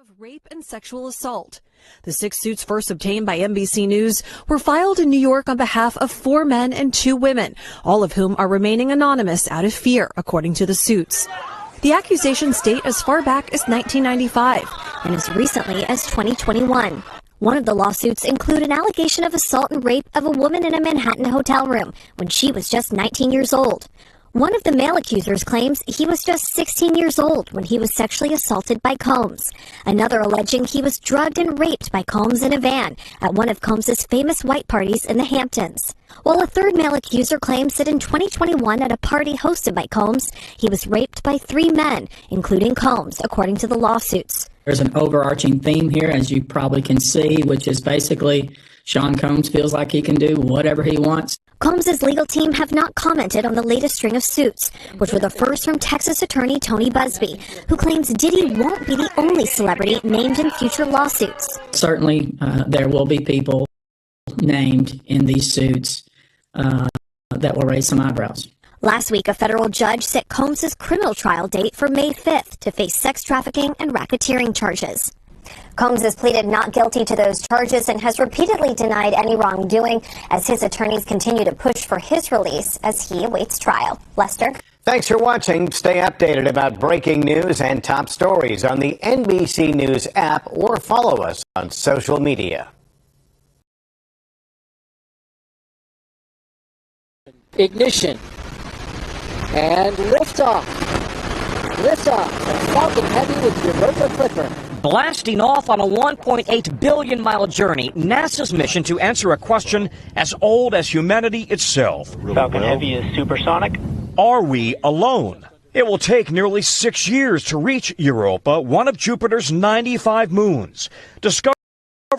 Of rape and sexual assault. The 6 suits first obtained by NBC News were filed in New York on behalf of 4 men and 2 women, all of whom are remaining anonymous out of fear, according to the suits. The accusations date as far back as 1995 and as recently as 2021. One of the lawsuits include an allegation of assault and rape of a woman in a Manhattan hotel room when she was just 19 years old. One of the male accusers claims he was just 16 years old when he was sexually assaulted by Combs. Another alleging he was drugged and raped by Combs in a van at one of Combs's famous white parties in the Hamptons. While a third male accuser claims that in 2021 at a party hosted by Combs, he was raped by 3 men, including Combs, according to the lawsuits. There's an overarching theme here, as you probably can see, which is basically Sean Combs feels like he can do whatever he wants. Combs' legal team have not commented on the latest string of suits, which were the first from Texas attorney Tony Busby, who claims Diddy won't be the only celebrity named in future lawsuits. Certainly, there will be people named in these suits that will raise some eyebrows. Last week, a federal judge set Combs' criminal trial date for May 5th to face sex trafficking and racketeering charges. Combs has pleaded not guilty to those charges and has repeatedly denied any wrongdoing as his attorneys continue to push for his release as he awaits trial. Lester? Thanks for watching. Stay updated about breaking news and top stories on the NBC News app or follow us on social media. Ignition. And liftoff. Liftoff. And Falcon Heavy with Europa Clipper. Blasting off on a 1.8 billion mile journey, NASA's mission to answer a question as old as humanity itself. Falcon Heavy is supersonic. Are we alone? It will take nearly 6 years to reach Europa, one of Jupiter's 95 moons. Discovered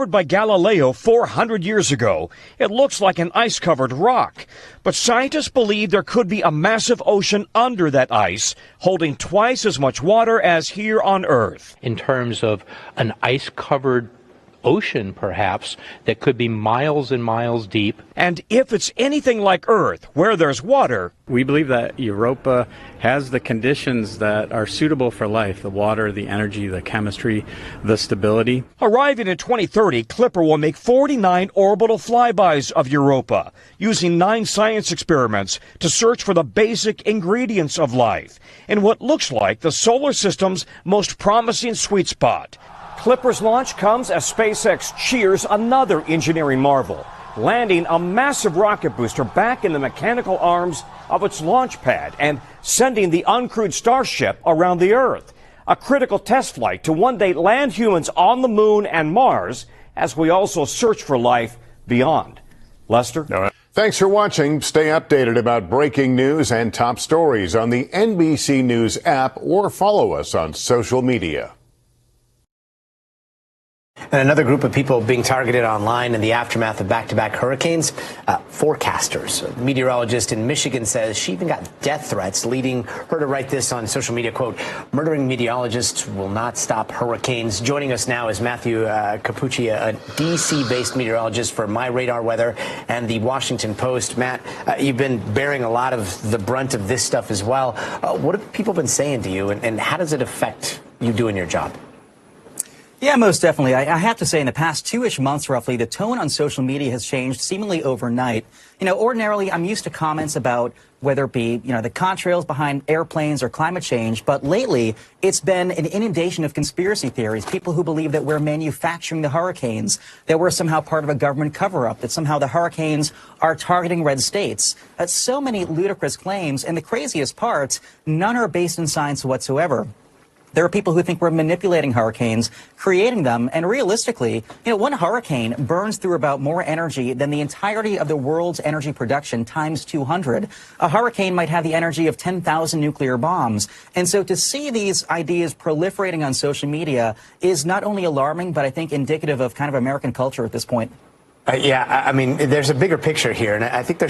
by Galileo 400 years ago, it looks like an ice-covered rock. But scientists believe there could be a massive ocean under that ice, holding twice as much water as here on Earth. In terms of an ice-covered ocean, perhaps, that could be miles and miles deep. And if it's anything like Earth, where there's water... We believe that Europa has the conditions that are suitable for life: the water, the energy, the chemistry, the stability. Arriving in 2030, Clipper will make 49 orbital flybys of Europa, using 9 science experiments to search for the basic ingredients of life in what looks like the solar system's most promising sweet spot. Clipper's launch comes as SpaceX cheers another engineering marvel, landing a massive rocket booster back in the mechanical arms of its launch pad and sending the uncrewed Starship around the Earth. A critical test flight to one day land humans on the Moon and Mars, as we also search for life beyond. Lester? All right. Thanks for watching. Stay updated about breaking news and top stories on the NBC News app or follow us on social media. And another group of people being targeted online in the aftermath of back-to-back hurricanes, forecasters. A meteorologist in Michigan says she even got death threats, leading her to write this on social media, quote, "Murdering meteorologists will not stop hurricanes." Joining us now is Matthew Capucci, a D.C.-based meteorologist for My Radar Weather and the Washington Post. Matt, you've been bearing a lot of the brunt of this stuff as well. What have people been saying to you, and how does it affect you doing your job? Yeah, most definitely. I have to say, in the past 2-ish months, roughly, the tone on social media has changed seemingly overnight. You know, ordinarily, I'm used to comments about whether it be, the contrails behind airplanes or climate change. But lately, it's been an inundation of conspiracy theories. People who believe that we're manufacturing the hurricanes, that we're somehow part of a government cover-up, that somehow the hurricanes are targeting red states. So many ludicrous claims. And the craziest part, none are based in science whatsoever. There are people who think we're manipulating hurricanes, creating them, and realistically, one hurricane burns through about more energy than the entirety of the world's energy production times 200. A hurricane might have the energy of 10,000 nuclear bombs. And so to see these ideas proliferating on social media is not only alarming, but I think indicative of kind of American culture at this point. Yeah, I mean, there's a bigger picture here, and I think there's